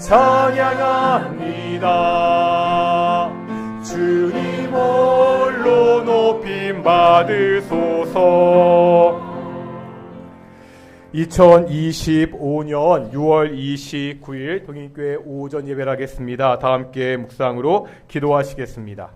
찬양합니다. 주님 홀로 높임 받으소서. 2025년 6월 29일 동인교회 오전 예배를 하겠습니다. 다 함께 묵상으로 기도하시겠습니다.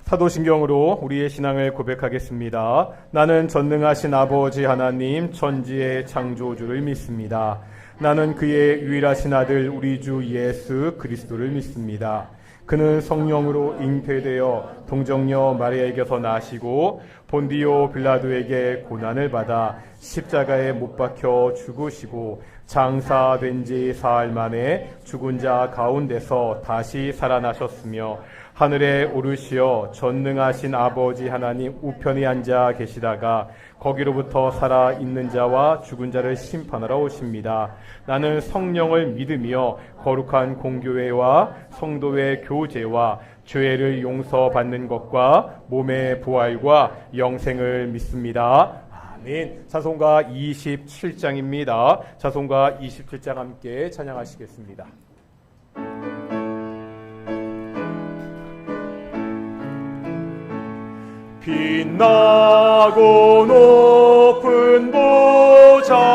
사도신경으로 우리의 신앙을 고백하겠습니다. 나는 전능하신 아버지 하나님 천지의 창조주를 믿습니다. 나는 그의 유일하신 아들 우리 주 예수 그리스도를 믿습니다. 그는 성령으로 잉태되어 동정녀 마리아에게서 나시고 본디오 빌라도에게 고난을 받아 십자가에 못 박혀 죽으시고 장사된 지 사흘 만에 죽은 자 가운데서 다시 살아나셨으며 하늘에 오르시어 전능하신 아버지 하나님 우편에 앉아 계시다가 거기로부터 살아있는 자와 죽은 자를 심판하러 오십니다. 나는 성령을 믿으며 거룩한 공교회와 성도의 교제와 죄를 용서받는 것과 몸의 부활과 영생을 믿습니다. 아멘. 찬송가 27장입니다. 찬송가 27장 함께 찬양하시겠습니다. 빛나고 높은 보좌와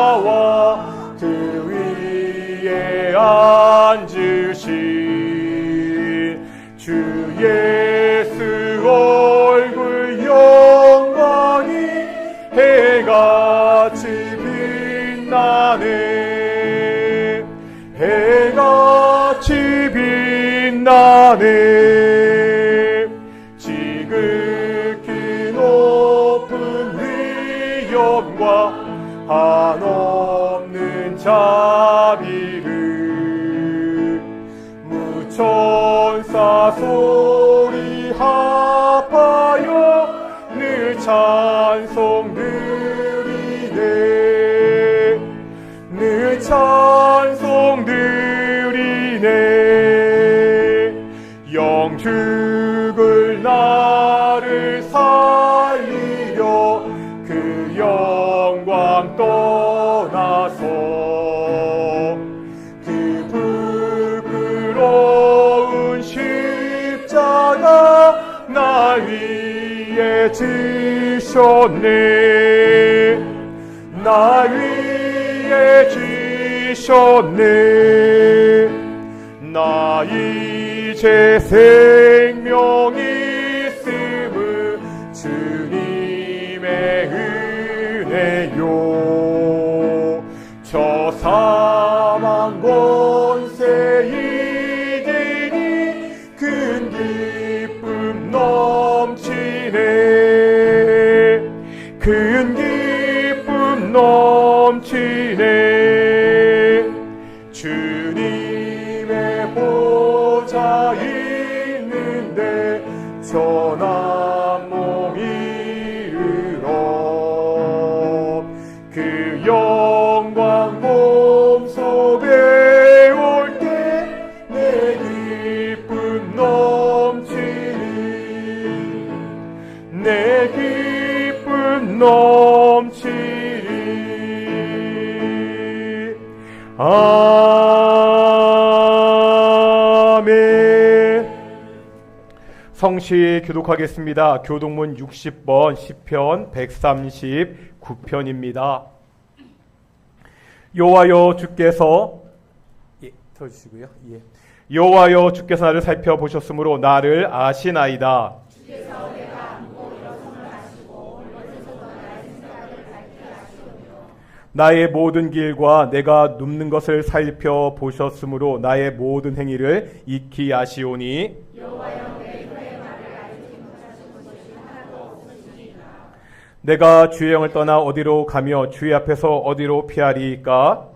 그 위에 앉으신 주 예수 얼굴 영광이 해같이 빛나네. 해같이 빛나네. 한없는 자비를 무천사 소리 합하여 늘 찬송 드리네. 늘 찬송 드리네. 영죽을 나를 살리려 그 영광 떠나서 그 부끄러운 십자가 나 위에 지셨네. 나 위에 지셨네. 나 이제 생명이 있음을 주님의 은혜요. 저 사망 권세 이기니 큰 기쁨 넘치네. 큰 기쁨 넘치네. 주님의 보좌 있는데 전한 몸 이르러 그 영광 몸속에 올 때 내 기쁨 넘치리. 내 기쁨 넘치리. 아멘. 성시 교독하겠습니다. 교독문 60번 시편 139편입니다. 여호와여 주께서 들어주시고요. 여호와여 주께서 나를 살펴보셨으므로 나를 아시나이다. 주께서 내가 누워 일어섬을 아시고 올려서도 나의 생각을 밝게 아시오며 나의 모든 길과 내가 눕는 것을 살펴보셨으므로 나의 모든 행위를 익히 아시오니 여호와여 내 혀의 말을 알지 못하신 것이 하나도 없으시니라. 내가 주의 영을 떠나 어디로 가며 주의 앞에서 어디로 피하리이까?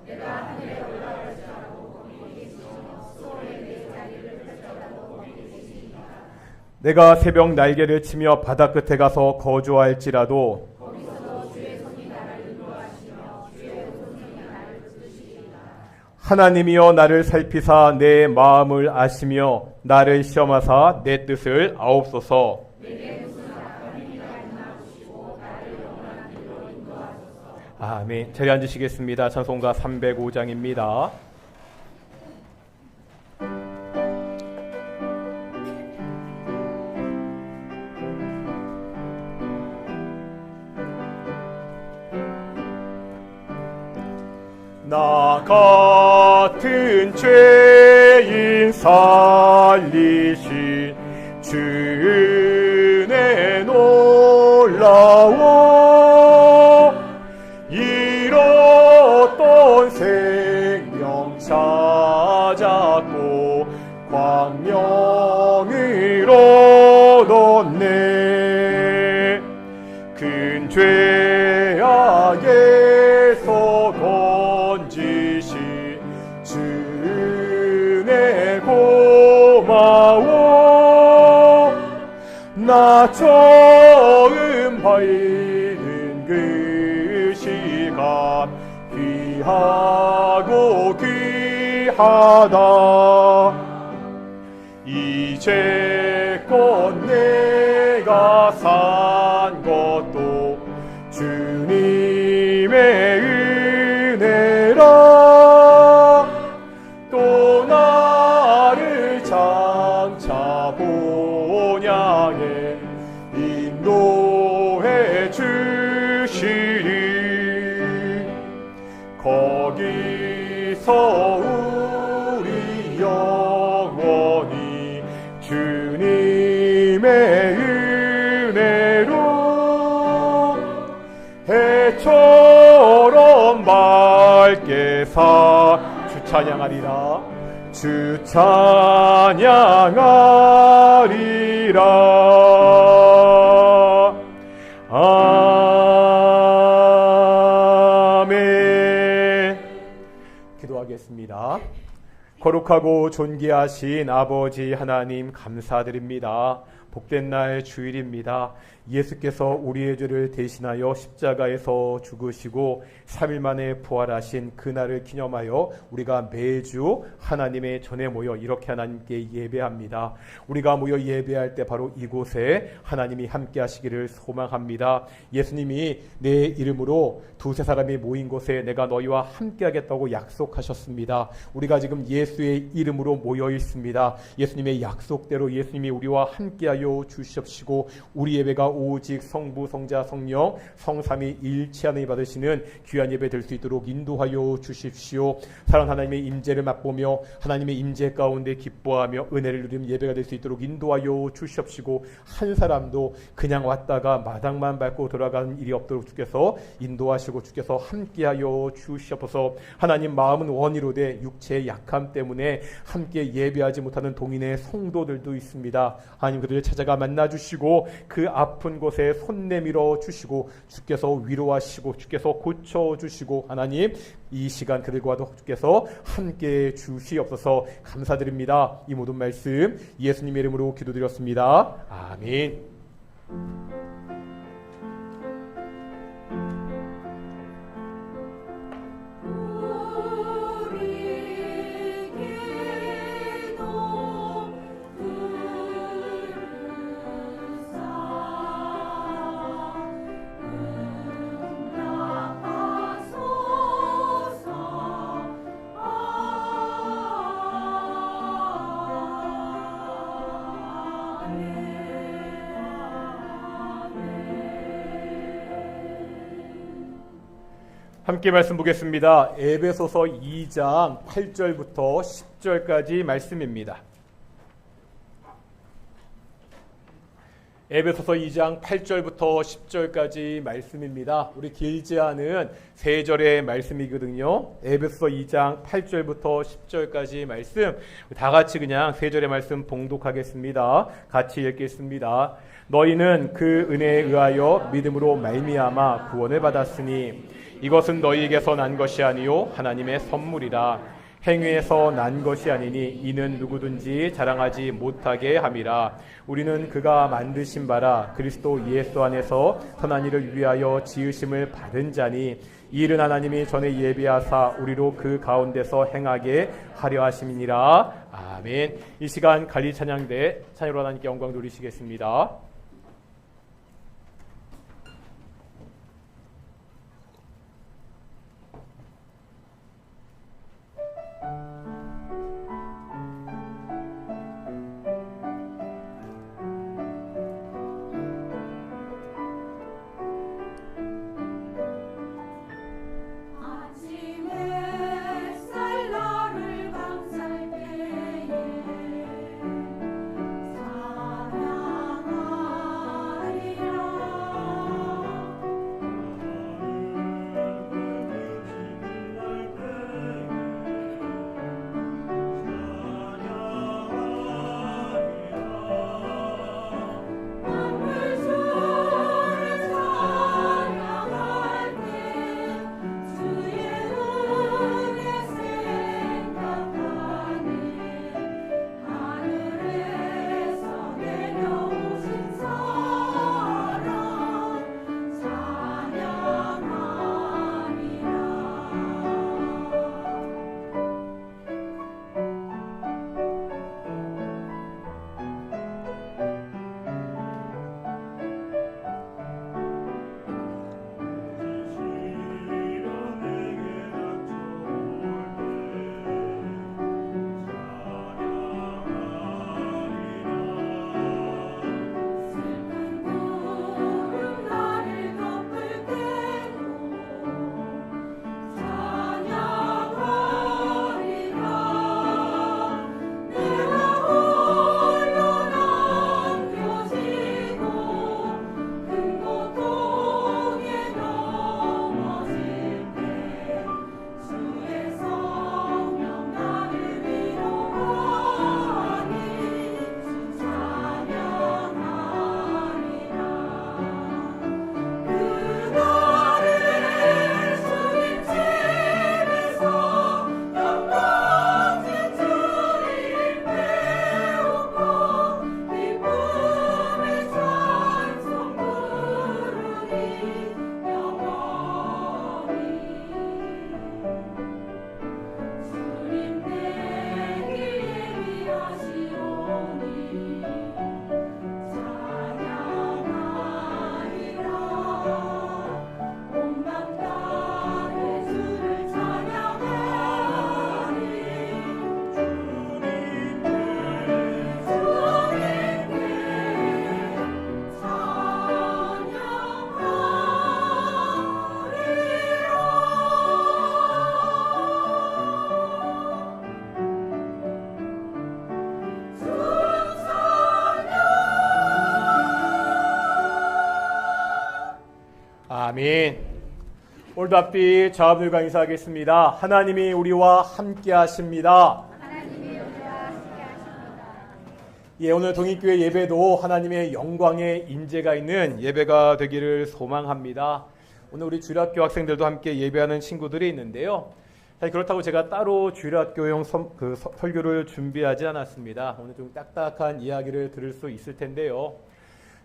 내가 새벽 날개를 치며 바다 끝에 가서 거주할지라도 하나님이여 나를 살피사 내 마음을 아시며 나를 시험하사 내 뜻을 아옵소서. 아멘. 자리에 앉으시겠습니다. 찬송가 305장입니다. 나 같은 죄인 살리신 주 은혜 놀라워 잃었던 생명 찾았고 광명을 얻었네. 큰 죄악에서 건지신 주 은혜 고마워. 나 처음 밟는 그 시간 귀하고 귀하다. 이제껏 내가 산 것도 주님의 은혜라. 또 나를 장차 본향에 인도해 주시리. 거기서 우리 영원히 주님의 은혜로 해처럼 밝게 주 찬양하리라. 주 찬양하리라. 아멘. 기도하겠습니다. 거룩하고 존귀하신 아버지 하나님 감사드립니다. 복된 날 주일입니다. 예수께서 우리의 죄를 대신하여 십자가에서 죽으시고 3일 만에 부활하신 그날을 기념하여 우리가 매주 하나님의 전에 모여 이렇게 하나님께 예배합니다. 우리가 모여 예배할 때 바로 이곳에 하나님이 함께 하시기를 소망합니다. 예수님이 내 이름으로 두세 사람이 모인 곳에 내가 너희와 함께 하겠다고 약속하셨습니다. 우리가 지금 예수의 이름으로 모여 있습니다. 예수님의 약속대로 예수님이 우리와 함께하여 주시옵시고 우리 예배가 오직 성부, 성자, 성령, 성삼위 일치하는 받으시는 귀한 예배 될 수 있도록 인도하여 주십시오. 사랑하는 하나님의 임재를 맛보며 하나님의 임재 가운데 기뻐하며 은혜를 누리는 예배가 될 수 있도록 인도하여 주시옵시고 한 사람도 그냥 왔다가 마당만 밟고 돌아가는 일이 없도록 주께서 인도하시고 주께서 함께하여 주시옵소서. 하나님 마음은 원이로되 육체의 약함 때문에 함께 예배하지 못하는 동인의 성도들도 있습니다. 하나님 그들을 찾아가 만나주시고 그 아픈 곳에 손 내밀어 주시고 주께서 위로하시고 주께서 고쳐주시고 하나님 이 시간 그들과도 주께서 함께 주시옵소서. 감사드립니다. 이 모든 말씀 예수님의 이름으로 기도드렸습니다. 아멘. 함께 말씀 보겠습니다. 에베소서 2장 8절부터 10절까지 말씀입니다. 에베소서 2장 8절부터 10절까지 말씀입니다. 우리 길지 않은 3절의 말씀이거든요. 에베소서 2장 8절부터 10절까지 말씀 다 같이 그냥 3절의 말씀 봉독하겠습니다. 같이 읽겠습니다. 너희는 그 은혜에 의하여 믿음으로 말미암아 구원을 받았으니 이것은 너희에게서 난 것이 아니요 하나님의 선물이라. 행위에서 난 것이 아니니 이는 누구든지 자랑하지 못하게 함이라. 우리는 그가 만드신 바라 그리스도 예수 안에서 선한 일을 위하여 지으심을 받은 자니 이 일은 하나님이 전에 예비하사 우리로 그 가운데서 행하게 하려 하심이니라. 아멘. 이 시간 갈리 찬양대 찬양으로 하나님께 영광 돌리시겠습니다. 아멘. 오늘도 앞뒤 자문과 인사하겠습니다. 하나님이 우리와 함께 하십니다. 예, 오늘 동익교회 예배도 하나님의 영광의 임재가 있는 예배가 되기를 소망합니다. 오늘 우리 주일학교 학생들도 함께 예배하는 친구들이 있는데요. 사실 그렇다고 제가 따로 주일학교용 설교를 준비하지 않았습니다. 오늘 좀 딱딱한 이야기를 들을 수 있을 텐데요.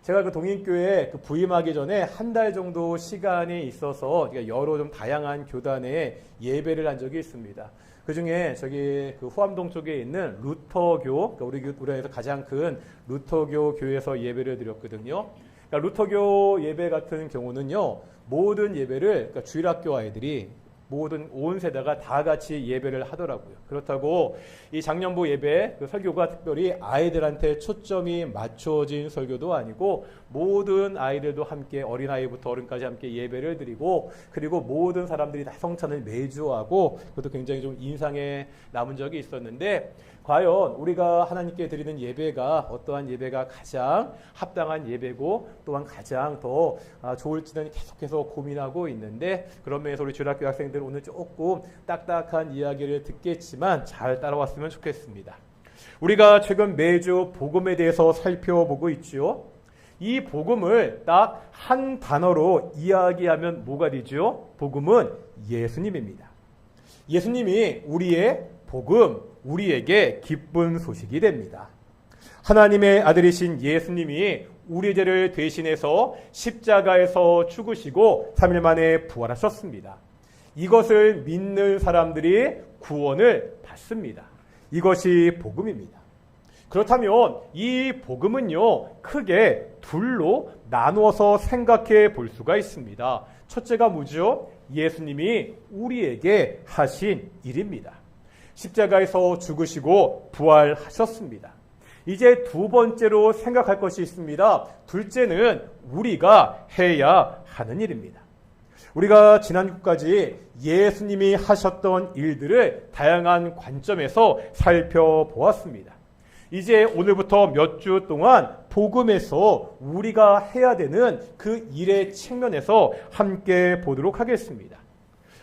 제가 그 동익교회에 부임하기 전에 한 달 정도 시간이 있어서 여러 좀 다양한 교단에 예배를 한 적이 있습니다. 그 중에 저기 그 후암동 쪽에 있는 루터교, 그러니까 우리 안에서 가장 큰 루터교 교회에서 예배를 드렸거든요. 그러니까 루터교 예배 같은 경우는요, 모든 예배를 그러니까 주일학교 아이들이 온 세대가 다 같이 예배를 하더라고요. 그렇다고 이 작년부 예배 그 설교가 특별히 아이들한테 초점이 맞춰진 설교도 아니고 모든 아이들도 함께 어린아이부터 어른까지 함께 예배를 드리고 그리고 모든 사람들이 다 성찬을 매주 하고 그것도 굉장히 좀 인상에 남은 적이 있었는데 과연 우리가 하나님께 드리는 예배가 어떠한 예배가 가장 합당한 예배고 또한 가장 더 좋을지는 계속해서 고민하고 있는데 그런 면에서 우리 주일학교 학생들 오늘 조금 딱딱한 이야기를 듣겠지만 잘 따라왔으면 좋겠습니다. 우리가 최근 매주 복음에 대해서 살펴보고 있죠. 이 복음을 딱 한 단어로 이야기하면 뭐가 되죠? 복음은 예수님입니다. 예수님이 우리의 복음, 우리에게 기쁜 소식이 됩니다. 하나님의 아들이신 예수님이 우리 죄를 대신해서 십자가에서 죽으시고 3일 만에 부활하셨습니다. 이것을 믿는 사람들이 구원을 받습니다. 이것이 복음입니다. 그렇다면 이 복음은요, 크게 둘로 나누어서 생각해 볼 수가 있습니다. 첫째가 뭐죠? 예수님이 우리에게 하신 일입니다. 십자가에서 죽으시고 부활하셨습니다. 이제 두 번째로 생각할 것이 있습니다. 둘째는 우리가 해야 하는 일입니다. 우리가 지난주까지 예수님이 하셨던 일들을 다양한 관점에서 살펴보았습니다. 이제 오늘부터 몇 주 동안 복음에서 우리가 해야 되는 그 일의 측면에서 함께 보도록 하겠습니다.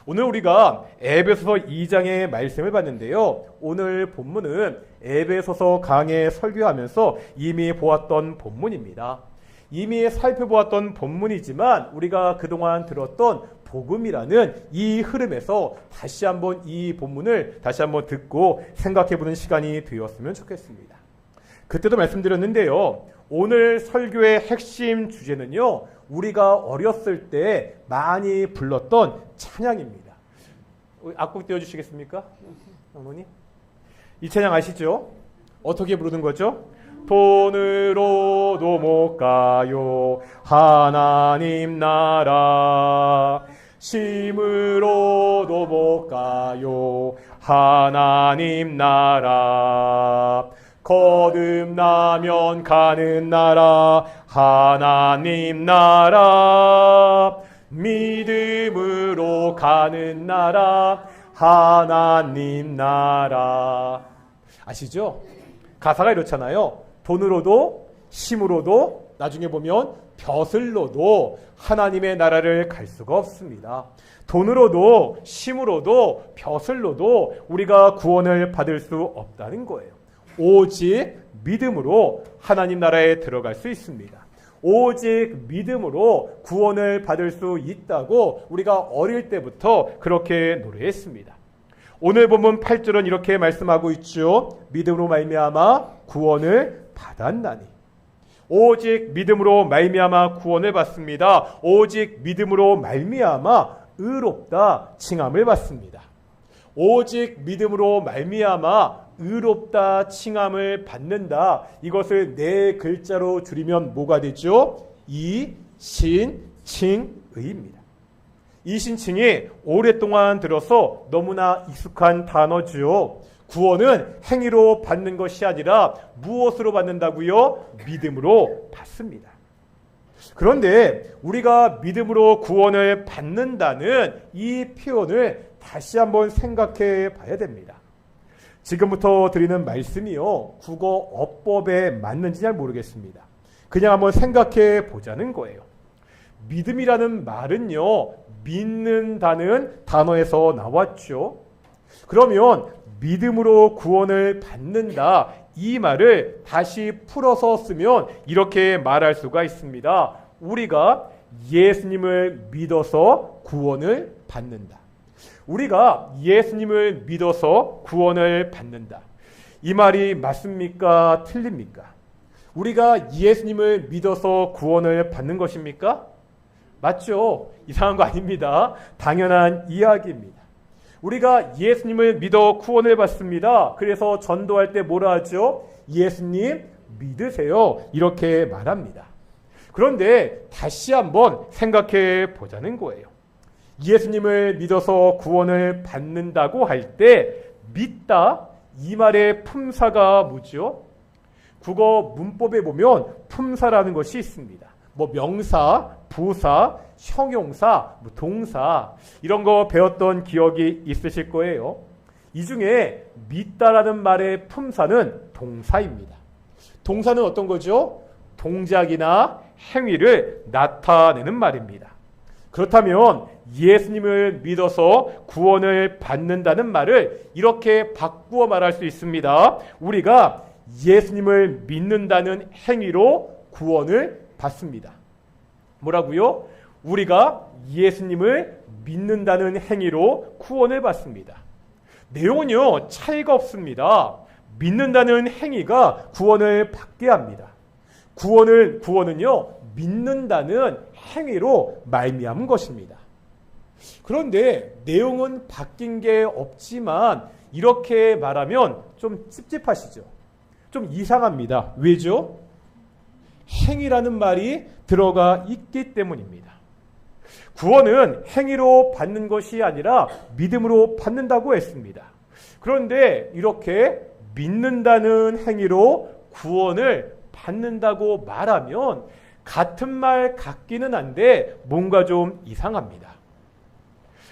오늘 우리가 에베소서 2장의 말씀을 봤는데요. 오늘 본문은 에베소서 강해 설교하면서 이미 보았던 본문입니다. 이미 살펴보았던 본문이지만 우리가 그동안 들었던 복음이라는 이 흐름에서 다시 한번 이 본문을 다시 한번 듣고 생각해보는 시간이 되었으면 좋겠습니다. 그때도 말씀드렸는데요. 오늘 설교의 핵심 주제는요. 우리가 어렸을 때 많이 불렀던 찬양입니다. 악곡 띄워주시겠습니까? 어머니? 이 찬양 아시죠? 어떻게 부르는 거죠? 돈으로도 못 가요 하나님 나라 힘으로도 못 가요 하나님 나라 거듭나면 가는 나라 하나님 나라 믿음으로 가는 나라 하나님 나라 아시죠? 가사가 이렇잖아요. 돈으로도 힘으로도 나중에 보면 벼슬로도 하나님의 나라를 갈 수가 없습니다. 돈으로도 힘으로도 벼슬로도 우리가 구원을 받을 수 없다는 거예요. 오직 믿음으로 하나님 나라에 들어갈 수 있습니다. 오직 믿음으로 구원을 받을 수 있다고 우리가 어릴 때부터 그렇게 노래했습니다. 오늘 본문 8절은 이렇게 말씀하고 있죠. 믿음으로 말미암아 구원을 받았나니. 오직 믿음으로 말미암아 구원을 받습니다. 오직 믿음으로 말미암아 의롭다 칭함을 받습니다. 오직 믿음으로 말미암아 의롭다 칭함을 받는다. 이것을 네 글자로 줄이면 뭐가 되죠? 이신칭의입니다. 이신칭이 오랫동안 들어서 너무나 익숙한 단어죠. 구원은 행위로 받는 것이 아니라 무엇으로 받는다고요? 믿음으로 받습니다. 그런데 우리가 믿음으로 구원을 받는다는 이 표현을 다시 한번 생각해 봐야 됩니다. 지금부터 드리는 말씀이요. 국어 어법에 맞는지 잘 모르겠습니다. 그냥 한번 생각해 보자는 거예요. 믿음이라는 말은요. 믿는다는 단어에서 나왔죠. 그러면 믿음으로 구원을 받는다. 이 말을 다시 풀어서 쓰면 이렇게 말할 수가 있습니다. 우리가 예수님을 믿어서 구원을 받는다. 우리가 예수님을 믿어서 구원을 받는다. 이 말이 맞습니까? 틀립니까? 우리가 예수님을 믿어서 구원을 받는 것입니까? 맞죠? 이상한 거 아닙니다. 당연한 이야기입니다. 우리가 예수님을 믿어 구원을 받습니다. 그래서 전도할 때 뭐라 하죠? 예수님 믿으세요. 이렇게 말합니다. 그런데 다시 한번 생각해 보자는 거예요. 예수님을 믿어서 구원을 받는다고 할 때 믿다 이 말의 품사가 뭐죠? 국어 문법에 보면 품사라는 것이 있습니다. 뭐 명사, 부사, 형용사, 동사 이런 거 배웠던 기억이 있으실 거예요. 이 중에 믿다라는 말의 품사는 동사입니다. 동사는 어떤 거죠? 동작이나 행위를 나타내는 말입니다. 그렇다면 예수님을 믿어서 구원을 받는다는 말을 이렇게 바꾸어 말할 수 있습니다. 우리가 예수님을 믿는다는 행위로 구원을 받습니다. 뭐라고요? 우리가 예수님을 믿는다는 행위로 구원을 받습니다. 내용은요, 차이가 없습니다. 믿는다는 행위가 구원을 받게 합니다. 구원은요, 믿는다는 행위로 말미암은 것입니다. 그런데 내용은 바뀐 게 없지만 이렇게 말하면 좀 찝찝하시죠? 좀 이상합니다. 왜죠? 행위라는 말이 들어가 있기 때문입니다. 구원은 행위로 받는 것이 아니라 믿음으로 받는다고 했습니다. 그런데 이렇게 믿는다는 행위로 구원을 받는다고 말하면 같은 말 같기는 한데 뭔가 좀 이상합니다.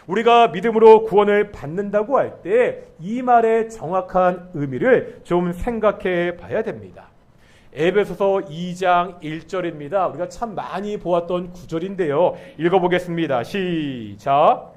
우리가 믿음으로 구원을 받는다고 할 때 이 말의 정확한 의미를 좀 생각해 봐야 됩니다. 에베소서 2장 1절입니다. 우리가 참 많이 보았던 구절인데요. 읽어보겠습니다. 시작.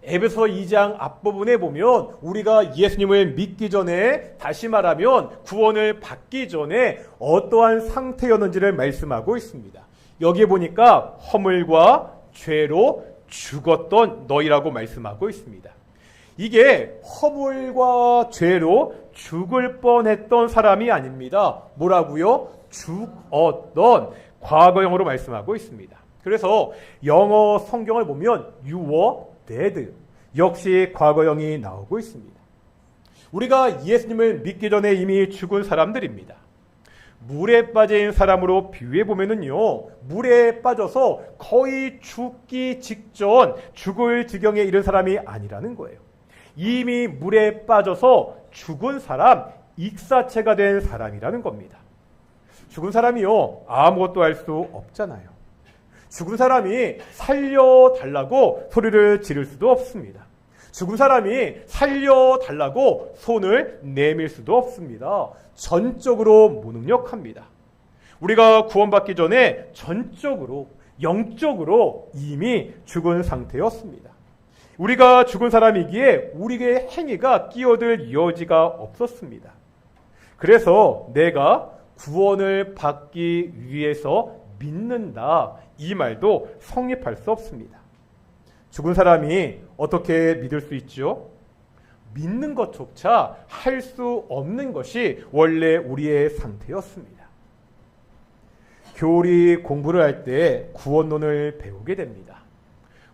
에베소서 2장 앞부분에 보면 우리가 예수님을 믿기 전에, 다시 말하면 구원을 받기 전에 어떠한 상태였는지를 말씀하고 있습니다. 여기에 보니까 허물과 죄로 죽었던 너희라고 말씀하고 있습니다. 이게 허물과 죄로 죽을 뻔했던 사람이 아닙니다. 뭐라고요? 죽었던, 과거형으로 말씀하고 있습니다. 그래서 영어 성경을 보면 you were dead, 역시 과거형이 나오고 있습니다. 우리가 예수님을 믿기 전에 이미 죽은 사람들입니다. 물에 빠진 사람으로 비유해 보면은요, 물에 빠져서 거의 죽기 직전, 죽을 지경에 이른 사람이 아니라는 거예요. 이미 물에 빠져서 죽은 사람, 익사체가 된 사람이라는 겁니다. 죽은 사람이요, 아무것도 할 수 없잖아요. 죽은 사람이 살려달라고 소리를 지를 수도 없습니다. 죽은 사람이 살려달라고 손을 내밀 수도 없습니다. 전적으로 무능력합니다. 우리가 구원받기 전에 전적으로, 영적으로 이미 죽은 상태였습니다. 우리가 죽은 사람이기에 우리의 행위가 끼어들 여지가 없었습니다. 그래서 내가 구원을 받기 위해서 믿는다, 이 말도 성립할 수 없습니다. 죽은 사람이 어떻게 믿을 수 있죠? 믿는 것조차 할 수 없는 것이 원래 우리의 상태였습니다. 교리 공부를 할 때 구원론을 배우게 됩니다.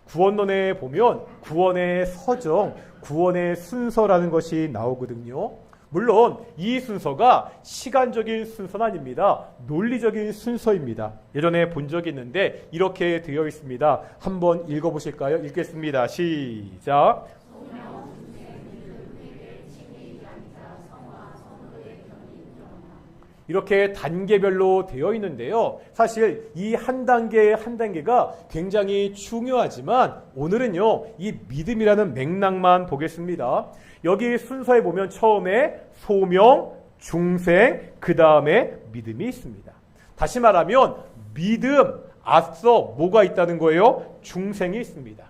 구원론에 보면 구원의 서정, 구원의 순서라는 것이 나오거든요. 물론 이 순서가 시간적인 순서는 아닙니다. 논리적인 순서입니다. 예전에 본 적이 있는데 이렇게 되어 있습니다. 한번 읽어보실까요? 읽겠습니다. 시작. 이렇게 단계별로 되어 있는데요. 사실 이 한 단계 한 단계가 굉장히 중요하지만 오늘은요, 이 믿음이라는 맥락만 보겠습니다. 여기 순서에 보면 처음에 소명, 중생, 그 다음에 믿음이 있습니다. 다시 말하면 믿음 앞서 뭐가 있다는 거예요? 중생이 있습니다.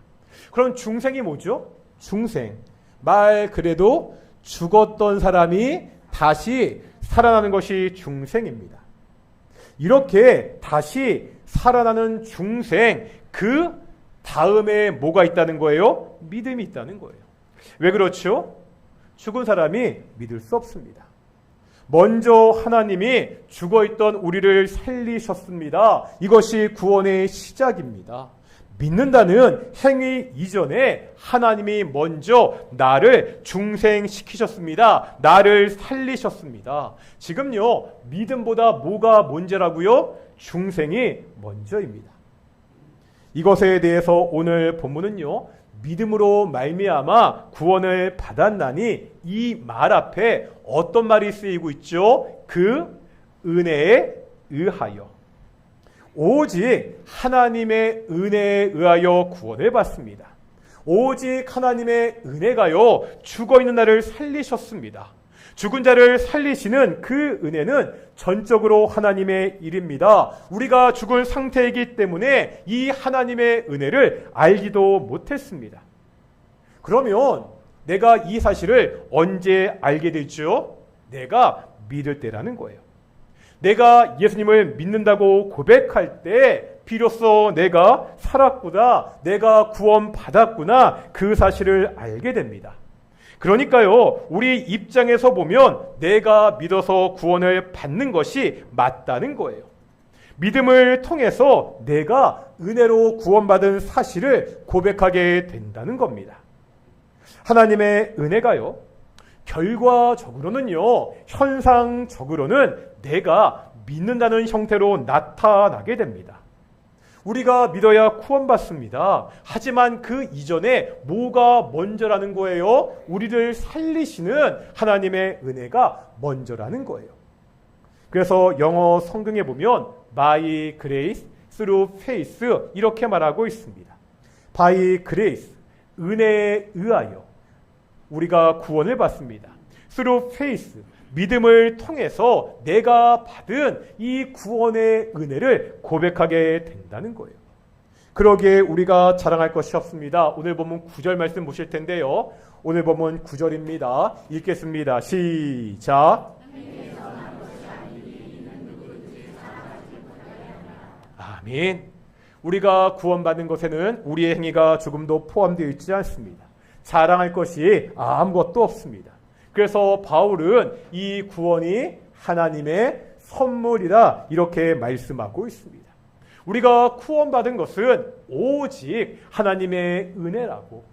그럼 중생이 뭐죠? 중생. 말 그래도 죽었던 사람이 다시 살아나는 것이 중생입니다. 이렇게 다시 살아나는 중생, 그 다음에 뭐가 있다는 거예요? 믿음이 있다는 거예요. 왜 그렇죠? 죽은 사람이 믿을 수 없습니다. 먼저 하나님이 죽어있던 우리를 살리셨습니다. 이것이 구원의 시작입니다. 믿는다는 행위 이전에 하나님이 먼저 나를 중생시키셨습니다. 나를 살리셨습니다. 지금요, 믿음보다 뭐가 먼저라고요? 중생이 먼저입니다. 이것에 대해서 오늘 본문은요, 믿음으로 말미암아 구원을 받았나니 이 말 앞에 어떤 말이 쓰이고 있죠? 그 은혜에 의하여. 오직 하나님의 은혜에 의하여 구원을 받습니다. 오직 하나님의 은혜가요, 죽어있는 나를 살리셨습니다. 죽은 자를 살리시는 그 은혜는 전적으로 하나님의 일입니다. 우리가 죽은 상태이기 때문에 이 하나님의 은혜를 알지도 못했습니다. 그러면 내가 이 사실을 언제 알게 되죠? 내가 믿을 때라는 거예요. 내가 예수님을 믿는다고 고백할 때 비로소 내가 살았구나, 내가 구원받았구나, 그 사실을 알게 됩니다. 그러니까요, 우리 입장에서 보면 내가 믿어서 구원을 받는 것이 맞다는 거예요. 믿음을 통해서 내가 은혜로 구원받은 사실을 고백하게 된다는 겁니다. 하나님의 은혜가요, 결과적으로는요, 현상적으로는 내가 믿는다는 형태로 나타나게 됩니다. 우리가 믿어야 구원받습니다. 하지만 그 이전에 뭐가 먼저라는 거예요? 우리를 살리시는 하나님의 은혜가 먼저라는 거예요. 그래서 영어 성경에 보면 by grace through faith 이렇게 말하고 있습니다. by grace, 은혜에 의하여 우리가 구원을 받습니다. through faith, 믿음을 통해서 내가 받은 이 구원의 은혜를 고백하게 된다는 거예요. 그러기에 우리가 자랑할 것이 없습니다. 오늘 본문 9절 말씀 보실 텐데요. 오늘 본문 9절입니다. 읽겠습니다. 시작. 아멘. 우리가 구원받은 것에는 우리의 행위가 조금도 포함되어 있지 않습니다. 자랑할 것이 아무것도 없습니다. 그래서 바울은 이 구원이 하나님의 선물이라 이렇게 말씀하고 있습니다. 우리가 구원받은 것은 오직 하나님의 은혜라고,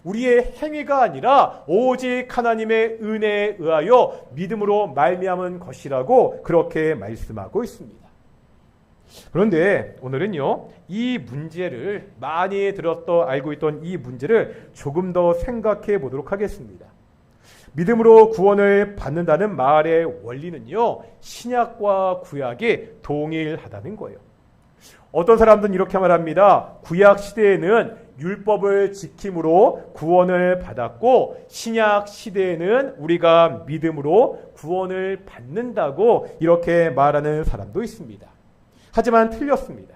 우리의 행위가 아니라 오직 하나님의 은혜에 의하여 믿음으로 말미암은 것이라고 그렇게 말씀하고 있습니다. 그런데 오늘은요, 이 문제를 많이 알고 있던 이 문제를 조금 더 생각해 보도록 하겠습니다. 믿음으로 구원을 받는다는 말의 원리는요, 신약과 구약이 동일하다는 거예요. 어떤 사람들은 이렇게 말합니다. 구약 시대에는 율법을 지킴으로 구원을 받았고 신약 시대에는 우리가 믿음으로 구원을 받는다고 이렇게 말하는 사람도 있습니다. 하지만 틀렸습니다.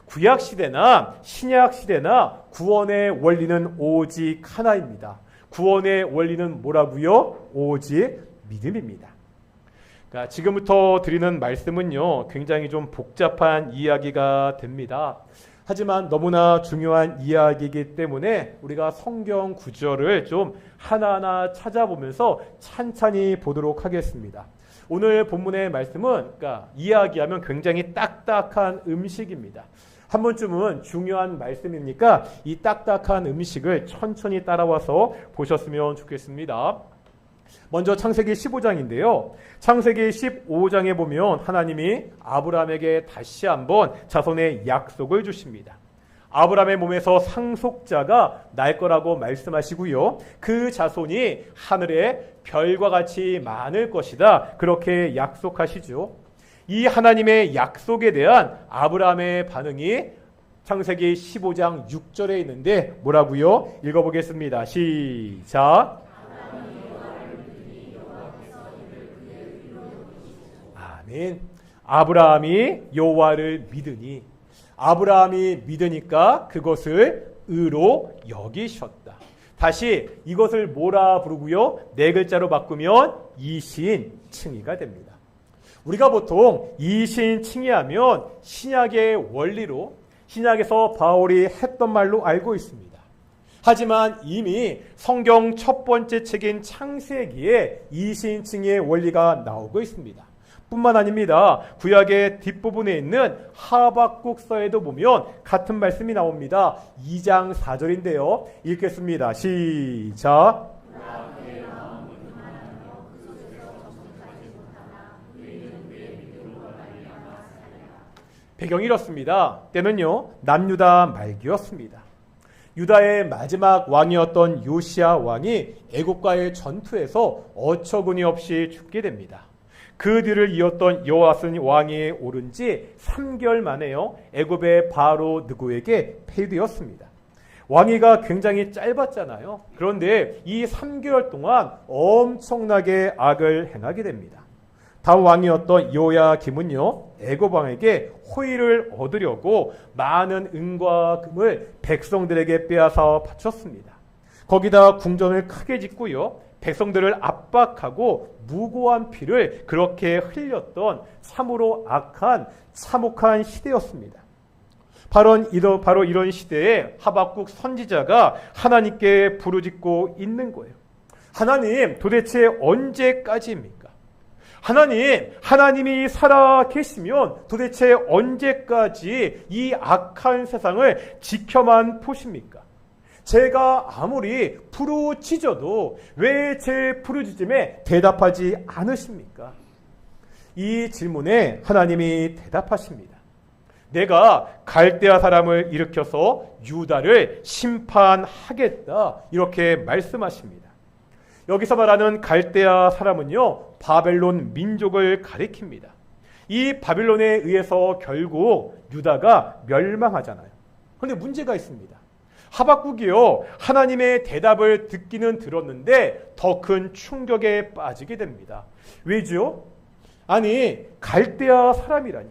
구약 시대나 신약 시대나 구원의 원리는 오직 하나입니다. 구원의 원리는 뭐라고요? 오직 믿음입니다. 그러니까 지금부터 드리는 말씀은요, 굉장히 좀 복잡한 이야기가 됩니다. 하지만 너무나 중요한 이야기이기 때문에 우리가 성경 구절을 좀 하나하나 찾아보면서 찬찬히 보도록 하겠습니다. 오늘 본문의 말씀은 그러니까 이야기하면 굉장히 딱딱한 음식입니다. 한 번쯤은 중요한 말씀이니까 이 딱딱한 음식을 천천히 따라와서 보셨으면 좋겠습니다. 먼저 창세기 15장인데요. 창세기 15장에 보면 하나님이 아브라함에게 다시 한번 자손의 약속을 주십니다. 아브라함의 몸에서 상속자가 날 거라고 말씀하시고요. 그 자손이 하늘의 별과 같이 많을 것이다. 그렇게 약속하시죠. 이 하나님의 약속에 대한 아브라함의 반응이 창세기 15장 6절에 있는데 뭐라고요? 읽어보겠습니다. 시작. 아멘. 아브라함이 여호와를 믿으니, 아브라함이 믿으니까 그것을 의로 여기셨다. 다시 이것을 뭐라 부르고요? 네 글자로 바꾸면 이신칭의가 됩니다. 우리가 보통 이신칭의하면 신약의 원리로, 신약에서 바울이 했던 말로 알고 있습니다. 하지만 이미 성경 첫 번째 책인 창세기에 이신칭의의 원리가 나오고 있습니다. 뿐만 아닙니다. 구약의 뒷부분에 있는 하박국서에도 보면 같은 말씀이 나옵니다. 2장 4절인데요. 읽겠습니다. 시작. 배경이 이렇습니다. 때는요, 남유다 말기였습니다. 유다의 마지막 왕이었던 요시야 왕이 애국과의 전투에서 어처구니없이 죽게 됩니다. 그 뒤를 이었던 여호아스 왕이 오른 지 3개월 만에요, 애굽의 바로 느고에게 패되었습니다. 왕위가 굉장히 짧았잖아요. 그런데 이 3개월 동안 엄청나게 악을 행하게 됩니다. 다음 왕이었던 요야김은요, 애굽 왕에게 호의를 얻으려고 많은 은과 금을 백성들에게 빼앗아 바쳤습니다. 거기다 궁전을 크게 짓고요, 백성들을 압박하고 무고한 피를 그렇게 흘렸던 참으로 악한 참혹한 시대였습니다. 바로 이런 시대에 하박국 선지자가 하나님께 부르짖고 있는 거예요. 하나님, 도대체 언제까지입니까? 하나님이 살아 계시면 도대체 언제까지 이 악한 세상을 지켜만 보십니까? 제가 아무리 부르짖어도 왜 제 부르짖음에 대답하지 않으십니까? 이 질문에 하나님이 대답하십니다. 내가 갈대아 사람을 일으켜서 유다를 심판하겠다, 이렇게 말씀하십니다. 여기서 말하는 갈대아 사람은요, 바벨론 민족을 가리킵니다. 이 바빌론에 의해서 결국 유다가 멸망하잖아요. 그런데 문제가 있습니다. 하박국이요, 하나님의 대답을 듣기는 들었는데 더 큰 충격에 빠지게 됩니다. 왜죠? 아니, 갈대아 사람이라니.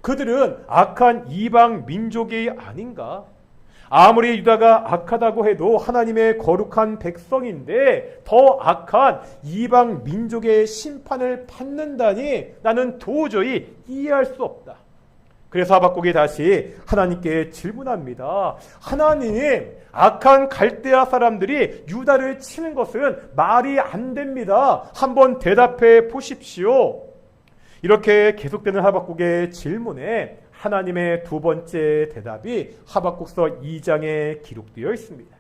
그들은 악한 이방 민족이 아닌가? 아무리 유다가 악하다고 해도 하나님의 거룩한 백성인데 더 악한 이방 민족의 심판을 받는다니 나는 도저히 이해할 수 없다. 그래서 하박국이 다시 하나님께 질문합니다. 하나님, 악한 갈대아 사람들이 유다를 치는 것은 말이 안 됩니다. 한번 대답해 보십시오. 이렇게 계속되는 하박국의 질문에 하나님의 두 번째 대답이 하박국서 2장에 기록되어 있습니다.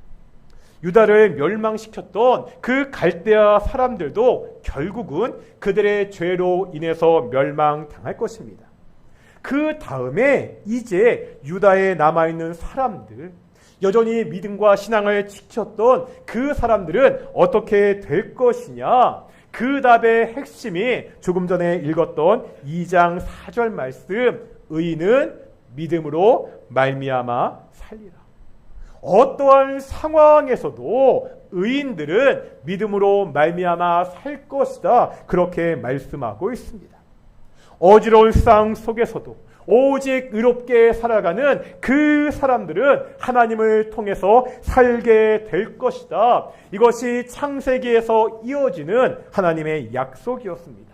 유다를 멸망시켰던 그 갈대아 사람들도 결국은 그들의 죄로 인해서 멸망당할 것입니다. 그 다음에 이제 유다에 남아있는 사람들, 여전히 믿음과 신앙을 지켰던 그 사람들은 어떻게 될 것이냐? 그 답의 핵심이 조금 전에 읽었던 2장 4절 말씀, 의인은 믿음으로 말미암아 살리라. 어떠한 상황에서도 의인들은 믿음으로 말미암아 살 것이다, 그렇게 말씀하고 있습니다. 어지러운 세상 속에서도 오직 의롭게 살아가는 그 사람들은 하나님을 통해서 살게 될 것이다. 이것이 창세기에서 이어지는 하나님의 약속이었습니다.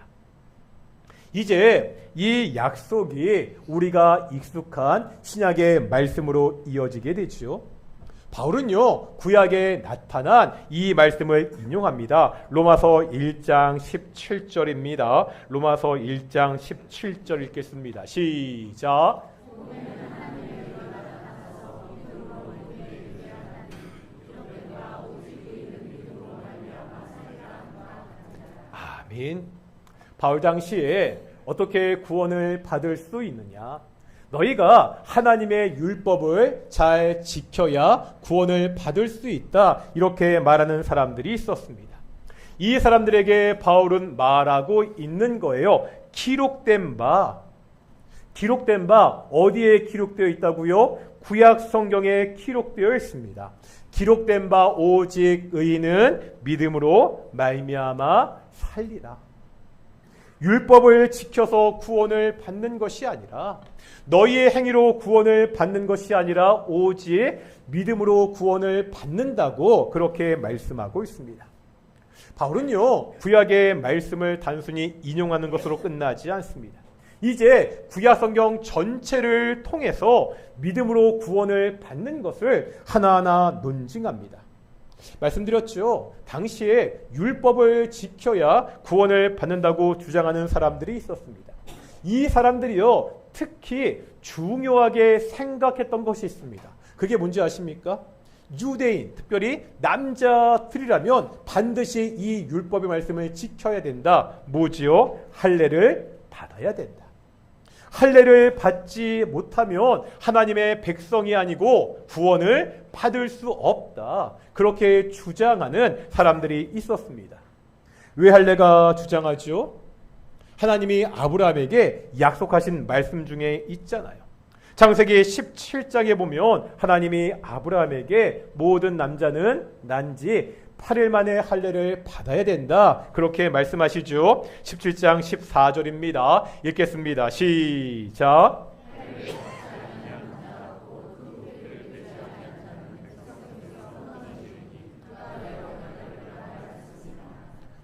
이제 이 약속이 우리가 익숙한 신약의 말씀으로 이어지게 되죠. 바울은요, 구약에 나타난 이 말씀을 인용합니다. 로마서 1장 17절입니다. 로마서 1장 17절 읽겠습니다. 시작. 아멘. 바울 당시에 어떻게 구원을 받을 수 있느냐? 너희가 하나님의 율법을 잘 지켜야 구원을 받을 수 있다, 이렇게 말하는 사람들이 있었습니다. 이 사람들에게 바울은 말하고 있는 거예요. 기록된 바 어디에 기록되어 있다고요? 구약 성경에 기록되어 있습니다. 기록된 바 오직 의인은 믿음으로 말미암아 살리라. 율법을 지켜서 구원을 받는 것이 아니라, 너희의 행위로 구원을 받는 것이 아니라 오직 믿음으로 구원을 받는다고 그렇게 말씀하고 있습니다. 바울은요, 구약의 말씀을 단순히 인용하는 것으로 끝나지 않습니다. 이제 구약 성경 전체를 통해서 믿음으로 구원을 받는 것을 하나하나 논증합니다. 말씀드렸죠. 당시에 율법을 지켜야 구원을 받는다고 주장하는 사람들이 있었습니다. 이 사람들이요, 특히 중요하게 생각했던 것이 있습니다. 그게 뭔지 아십니까? 유대인, 특별히 남자들이라면 반드시 이 율법의 말씀을 지켜야 된다. 뭐지요? 할례를 받아야 된다. 할례를 받지 못하면 하나님의 백성이 아니고 구원을 받을 수 없다. 그렇게 주장하는 사람들이 있었습니다. 왜 할례가 주장하죠? 하나님이 아브라함에게 약속하신 말씀 중에 있잖아요. 창세기 17장에 보면 하나님이 아브라함에게 모든 남자는 난지 8일 만에 할례를 받아야 된다. 그렇게 말씀하시죠. 17장 14절입니다. 읽겠습니다. 시작.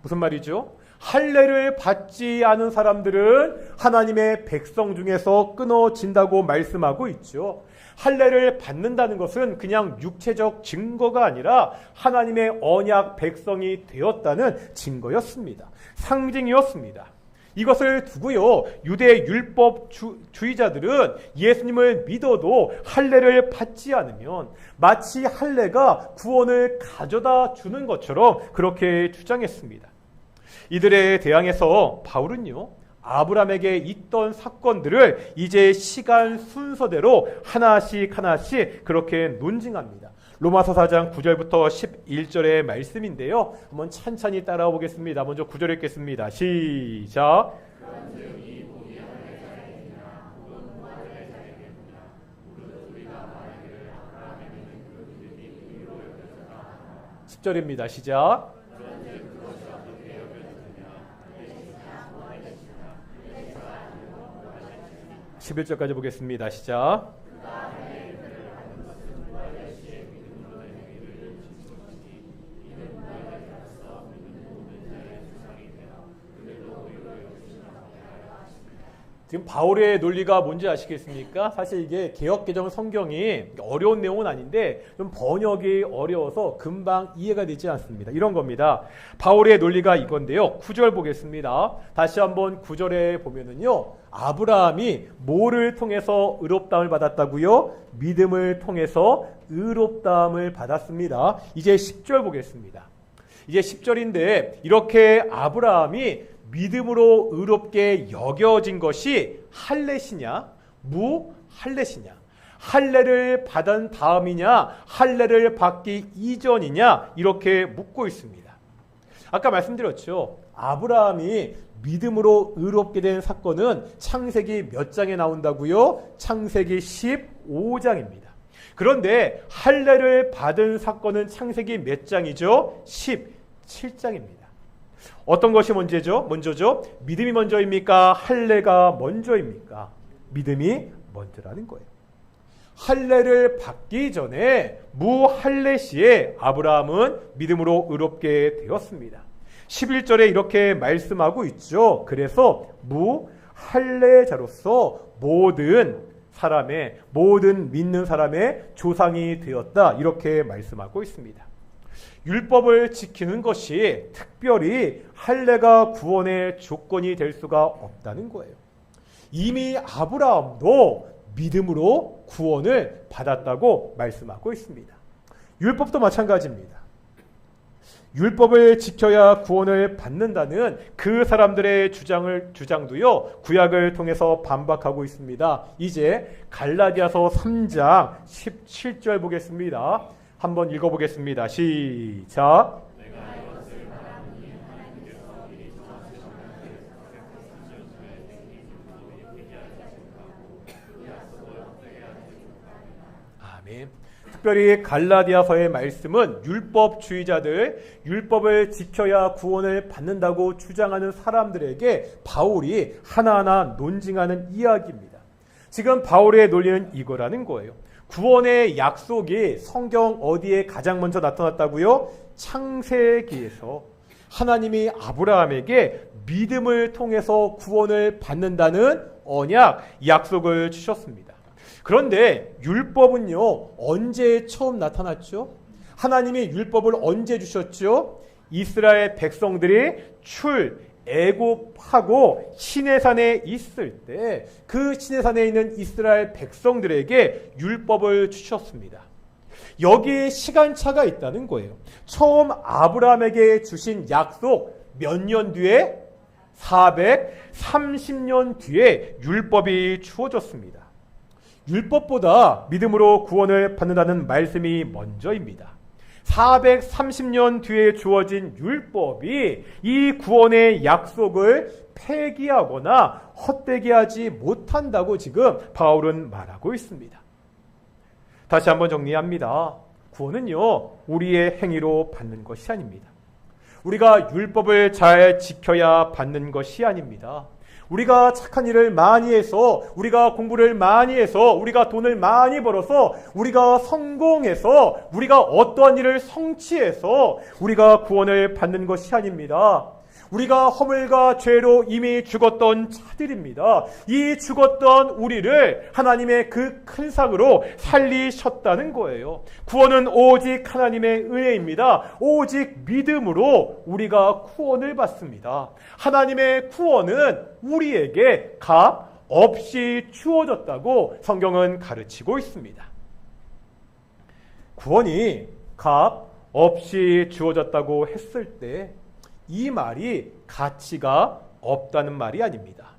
무슨 말이죠? 할례를 받지 않은 사람들은 하나님의 백성 중에서 끊어진다고 말씀하고 있죠. 할례를 받는다는 것은 그냥 육체적 증거가 아니라 하나님의 언약 백성이 되었다는 증거였습니다. 상징이었습니다. 이것을 두고요, 유대 율법주의자들은 예수님을 믿어도 할례를 받지 않으면 마치 할례가 구원을 가져다 주는 것처럼 그렇게 주장했습니다. 이들에 대항해서 바울은요, 아브라함에게 있던 사건들을 이제 시간 순서대로 하나씩 그렇게 논증합니다. 로마서 4장 9절부터 11절의 말씀인데요. 한번 찬찬히 따라와 보겠습니다. 먼저 9절 읽겠습니다. 시작. 10절입니다. 시작. 11절까지 보겠습니다. 시작. 지금 바울의 논리가 뭔지 아시겠습니까? 사실 이게 개역개정 성경이 어려운 내용은 아닌데 좀 번역이 어려워서 금방 이해가 되지 않습니다. 이런 겁니다. 바울의 논리가 이건데요. 9절 보겠습니다. 다시 한번 9절에 보면은요, 아브라함이 뭐를 통해서 의롭다함을 받았다고요? 믿음을 통해서 의롭다함을 받았습니다. 이제 10절 보겠습니다. 이제 10절인데 이렇게 아브라함이 믿음으로 의롭게 여겨진 것이 할례시냐, 무할례시냐, 할례를 받은 다음이냐, 할례를 받기 이전이냐, 이렇게 묻고 있습니다. 아까 말씀드렸죠. 아브라함이 믿음으로 의롭게 된 사건은 창세기 몇 장에 나온다고요? 창세기 15장입니다. 그런데 할례를 받은 사건은 창세기 몇 장이죠? 17장입니다. 어떤 것이 먼저죠? 믿음이 먼저입니까? 할례가 먼저입니까? 믿음이 먼저라는 거예요. 할례를 받기 전에 무할례 시에 아브라함은 믿음으로 의롭게 되었습니다. 11절에 이렇게 말씀하고 있죠. 그래서 무할례자로서 모든 믿는 사람의 조상이 되었다. 이렇게 말씀하고 있습니다. 율법을 지키는 것이 특별히 할례가 구원의 조건이 될 수가 없다는 거예요. 이미 아브라함도 믿음으로 구원을 받았다고 말씀하고 있습니다. 율법도 마찬가지입니다. 율법을 지켜야 구원을 받는다는 그 사람들의 주장도요, 구약을 통해서 반박하고 있습니다. 이제 갈라디아서 3장 17절 보겠습니다. 한번 읽어보겠습니다. 시작. 아멘. 특별히 갈라디아서의 말씀은 율법을 지켜야 구원을 받는다고 주장하는 사람들에게 바울이 하나하나 논증하는 이야기입니다. 지금 바울의 논리는 이거라는 거예요. 구원의 약속이 성경 어디에 가장 먼저 나타났다고요? 창세기에서 하나님이 아브라함에게 믿음을 통해서 구원을 받는다는 언약, 약속을 주셨습니다. 그런데 율법은요, 언제 처음 나타났죠? 하나님이 율법을 언제 주셨죠? 이스라엘 백성들이 애굽하고 시내산에 있을 때 그 시내산에 있는 이스라엘 백성들에게 율법을 주셨습니다. 여기에 시간차가 있다는 거예요. 처음 아브라함에게 주신 약속 몇 년 뒤에? 430년 뒤에 율법이 주어졌습니다. 율법보다 믿음으로 구원을 받는다는 말씀이 먼저입니다. 430년 뒤에 주어진 율법이 이 구원의 약속을 폐기하거나 헛되게 하지 못한다고 지금 바울은 말하고 있습니다. 다시 한번 정리합니다. 구원은요, 우리의 행위로 받는 것이 아닙니다. 우리가 율법을 잘 지켜야 받는 것이 아닙니다. 우리가 착한 일을 많이 해서, 우리가 공부를 많이 해서, 우리가 돈을 많이 벌어서, 우리가 성공해서, 우리가 어떠한 일을 성취해서 우리가 구원을 받는 것이 아닙니다. 우리가 허물과 죄로 이미 죽었던 자들입니다. 이 죽었던 우리를 하나님의 그 큰 상으로 살리셨다는 거예요. 구원은 오직 하나님의 은혜입니다. 오직 믿음으로 우리가 구원을 받습니다. 하나님의 구원은 우리에게 값 없이 주어졌다고 성경은 가르치고 있습니다. 구원이 값 없이 주어졌다고 했을 때 이 말이 가치가 없다는 말이 아닙니다.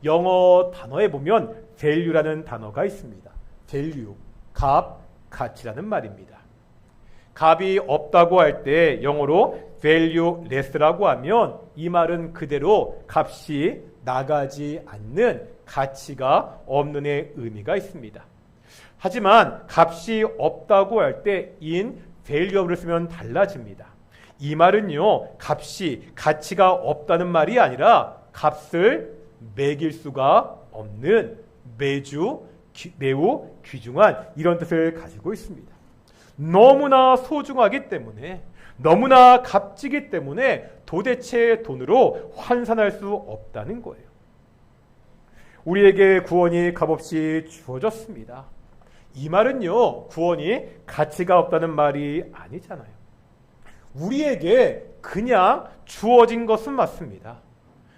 영어 단어에 보면 value라는 단어가 있습니다. value, 값, 가치라는 말입니다. 값이 없다고 할 때 영어로 valueless라고 하면 이 말은 그대로 값이 나가지 않는, 가치가 없는의 의미가 있습니다. 하지만 값이 없다고 할 때 invaluable을 쓰면 달라집니다. 이 말은요, 값이, 가치가 없다는 말이 아니라 값을 매길 수가 없는, 매우 귀중한 이런 뜻을 가지고 있습니다. 너무나 소중하기 때문에, 너무나 값지기 때문에 도대체 돈으로 환산할 수 없다는 거예요. 우리에게 구원이 값없이 주어졌습니다. 이 말은요, 구원이 가치가 없다는 말이 아니잖아요. 우리에게 그냥 주어진 것은 맞습니다.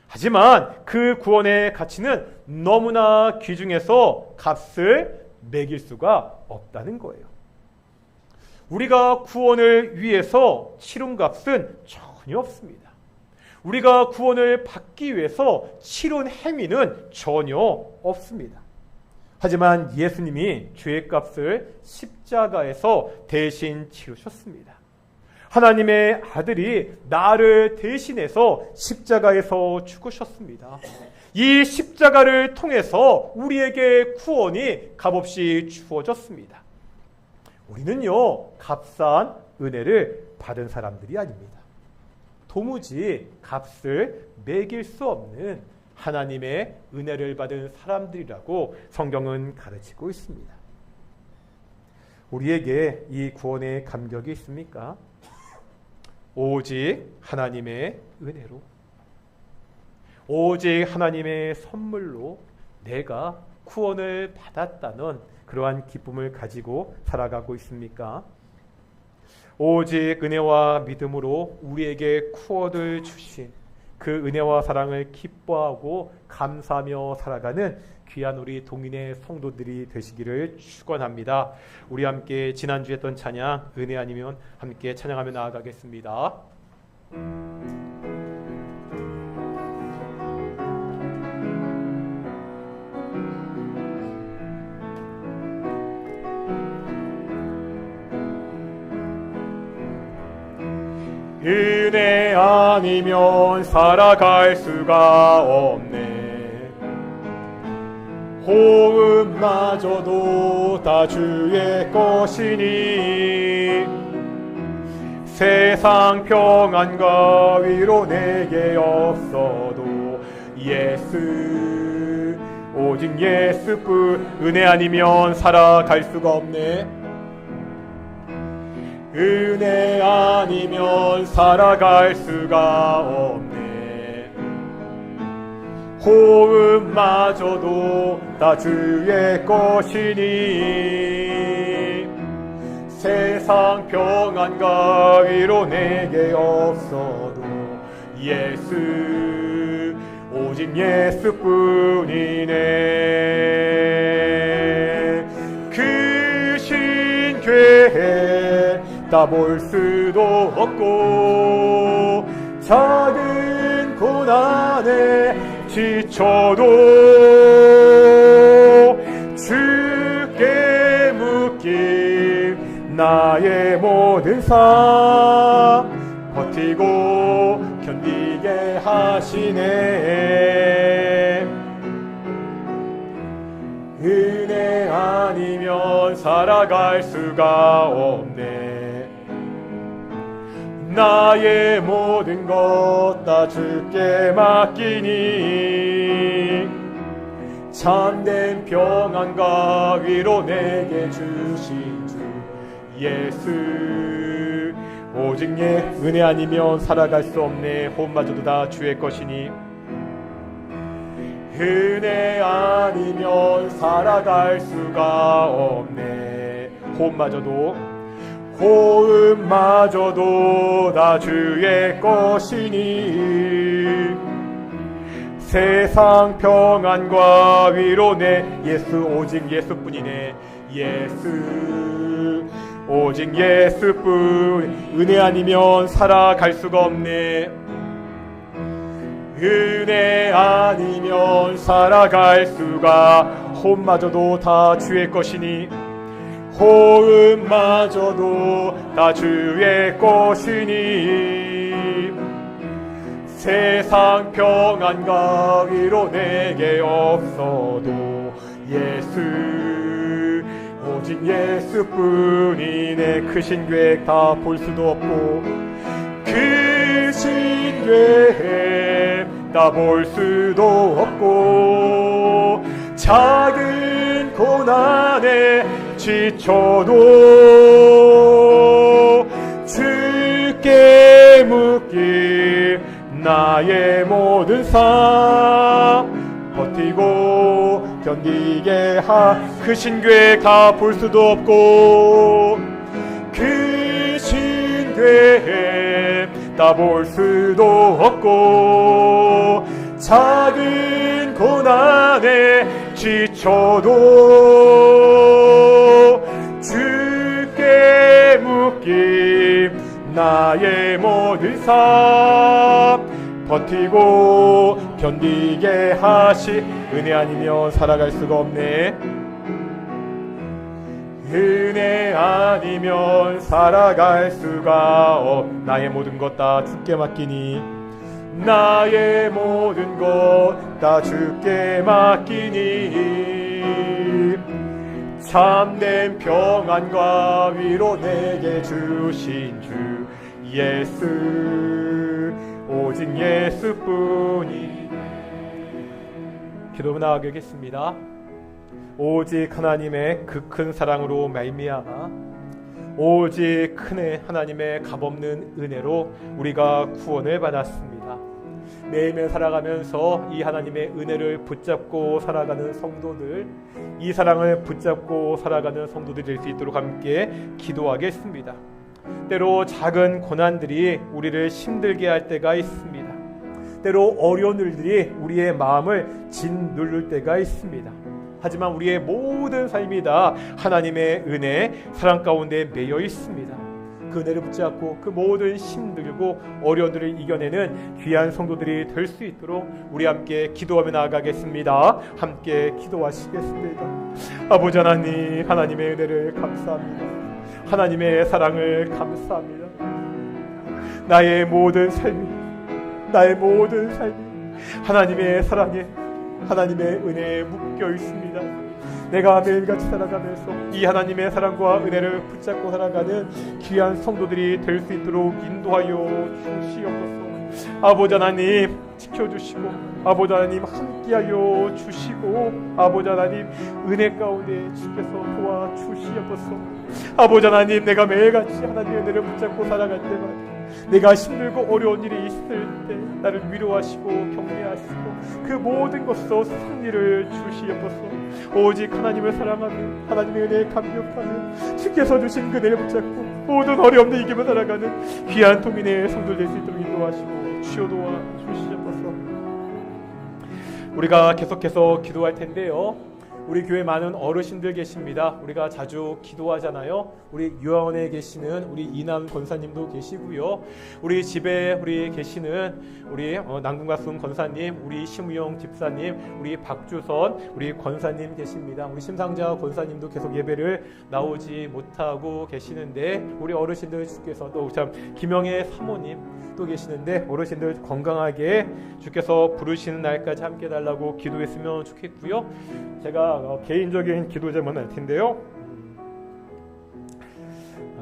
하지만 그 구원의 가치는 너무나 귀중해서 값을 매길 수가 없다는 거예요. 우리가 구원을 위해서 치른 값은 전혀 없습니다. 우리가 구원을 받기 위해서 치른 행위는 전혀 없습니다. 하지만 예수님이 죄의 값을 십자가에서 대신 치르셨습니다. 하나님의 아들이 나를 대신해서 십자가에서 죽으셨습니다. 이 십자가를 통해서 우리에게 구원이 값없이 주어졌습니다. 우리는요, 값싼 은혜를 받은 사람들이 아닙니다. 도무지 값을 매길 수 없는 하나님의 은혜를 받은 사람들이라고 성경은 가르치고 있습니다. 우리에게 이 구원의 감격이 있습니까? 오직 하나님의 은혜로, 오직 하나님의 선물로 내가 구원을 받았다는 그러한 기쁨을 가지고 살아가고 있습니까? 오직 은혜와 믿음으로 우리에게 구원을 주신 그 은혜와 사랑을 기뻐하고 감사하며 살아가는 귀한 우리 동인의 성도들이 되시기를 축원합니다. 우리 함께 지난주에 했던 찬양 은혜 아니면 함께 찬양하며 나아가겠습니다. 은혜 아니면 살아갈 수가 없네. 호흡마저도 다 주의 것이니 세상 평안과 위로 내게 없어도 예수, 오직 예수뿐. 은혜 아니면 살아갈 수가 없네. 은혜 아니면 살아갈 수가 없네. 호흡마저도 다 주의 것이니 세상 평안과 위로 내게 없어도 예수 오직 예수뿐이네. 크신 죄 다 볼 수도 없고 작은 고난에 지쳐도 주께 묶인 나의 모든 삶 버티고 견디게 하시네. 은혜 아니면 살아갈 수가 없네. 나의 모든 것 다 주께 맡기니 참된 평안과 위로 내게 주신 주 예수 오직 은혜 아니면 살아갈 수 없네. 호흡마저도 다 주의 것이니 은혜 아니면 살아갈 수가 없네. 호흡마저도 다 주의 것이니 세상 평안과 위로 내 예수 오직 예수뿐이네. 예수 오직 예수뿐. 은혜 아니면 살아갈 수가 없네. 은혜 아니면 살아갈 수가. 호흡마저도 다 주의 것이니 호흡마저도 다 주의 것이니 세상 평안과 위로 내게 없어도 예수 오직 예수뿐이네. 크신 계획 다 볼 수도 없고 크신 계획 다 볼 수도 없고 작은 고난에 지쳐도 주께 묶인 나의 모든 삶 버티고 견디게 크신 계획 다 볼 수도 없고 크신 계획 다 볼 수도 없고 작은 고난에 지쳐도 주께 묶인 나의 모든 삶 버티고 견디게 하시. 은혜 아니면 살아갈 수가 없네. 은혜 아니면 살아갈 수가 나의 모든 것 다 주께 맡기니 나의 모든 것 다 주께 맡기니 참된 평안과 위로 내게 주신 주 예수 오직 예수뿐이. 기도 나아가겠습니다. 오직 하나님의 그 큰 사랑으로 말미암아 오직 큰 하나님의 값없는 은혜로 우리가 구원을 받았습니다. 매일매일 살아가면서 이 하나님의 은혜를 붙잡고 살아가는 성도들, 이 사랑을 붙잡고 살아가는 성도들이 될 수 있도록 함께 기도하겠습니다. 때로 작은 고난들이 우리를 힘들게 할 때가 있습니다. 때로 어려운 일들이 우리의 마음을 짓누를 때가 있습니다. 하지만 우리의 모든 삶이 다 하나님의 은혜, 사랑 가운데 매여 있습니다. 그 은혜를 붙잡고 그 모든 힘들고 어려움들을 이겨내는 귀한 성도들이 될 수 있도록 우리 함께 기도하며 나아가겠습니다. 함께 기도하시겠습니다. 아버지 하나님, 하나님의 은혜를 감사합니다. 하나님의 사랑을 감사합니다. 나의 모든 삶이 하나님의 사랑에, 하나님의 은혜에 묶여 있습니다. 내가 매일같이 살아가면서 이 하나님의 사랑과 은혜를 붙잡고 살아가는 귀한 성도들이 될 수 있도록 인도하여 주시옵소서. 아버지 하나님 지켜주시고, 아버지 하나님 함께하여 주시고, 아버지 하나님 은혜 가운데 주께서 도와주시옵소서. 아버지 하나님, 내가 매일같이 하나님의 은혜를 붙잡고 살아갈 때마다 내가 힘들고 어려운 일이 있을 때 나를 위로하시고 격려하시고 그 모든 것으로 승리를 주시옵소서. 오직 하나님을 사랑하며 하나님의 은혜에 감격하며 주께서 주신 그 은혜를 붙잡고 모든 어려움을 이기며 살아가는 귀한 동인의 성도 될 수 있도록 인도하시고 주여 도와주시옵소서. 우리가 계속해서 기도할 텐데요, 우리 교회 많은 어르신들 계십니다. 우리가 자주 기도하잖아요. 우리 요양원에 계시는 우리 이남 권사님도 계시고요. 우리 집에 계시는 우리 남궁가순 권사님, 우리 심우영 집사님, 우리 박주선 우리 권사님 계십니다. 우리 심상자 권사님도 계속 예배를 나오지 못하고 계시는데 우리 어르신들 주께서 또 참 김영애 사모님 또 계시는데 어르신들 건강하게 주께서 부르시는 날까지 함께 달라고 기도했으면 좋겠고요. 제가 개인적인 기도 제목은 할 텐데요.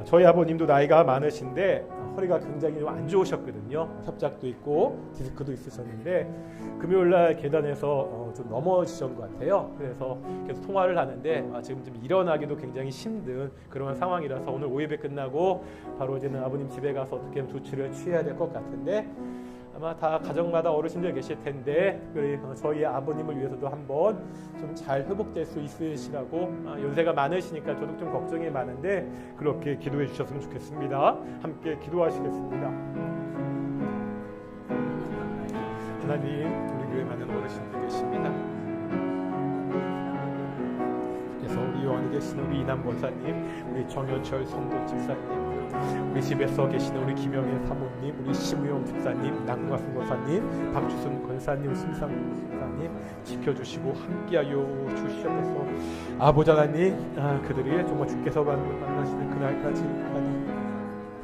저희 아버님도 나이가 많으신데 허리가 굉장히 좀 안 좋으셨거든요. 협작도 있고 디스크도 있으셨는데 금요일날 계단에서 좀 넘어지신 것 같아요. 그래서 계속 통화를 하는데 지금 좀 일어나기도 굉장히 힘든 그런 상황이라서 오늘 5예배 끝나고 바로 이제는 아버님 집에 가서 어떻게 조치를 취해야 될 것 같은데 아마 다 가정마다 어르신들 계실 텐데 저희 아버님을 위해서도 한번 좀 잘 회복될 수 있으시라고 연세가 많으시니까 저도 좀 걱정이 많은데 그렇게 기도해 주셨으면 좋겠습니다. 함께 기도하시겠습니다. 하나님, 우리 교회 많은 어르신들 계십니다. 그래서 우리 요한에 계시는 우리 이남 권사님, 우리 정현철 성도 집사님, 우리 집에서 계시는 우리 김영애 사모님, 우리 심우영 집사님, 남궁가순 권사님, 박주순 권사님, 심상 권사님 지켜주시고 함께하여 주시옵소서. 아버지 하나님, 그들이 정말 주께서 만나시는 그날까지 하나님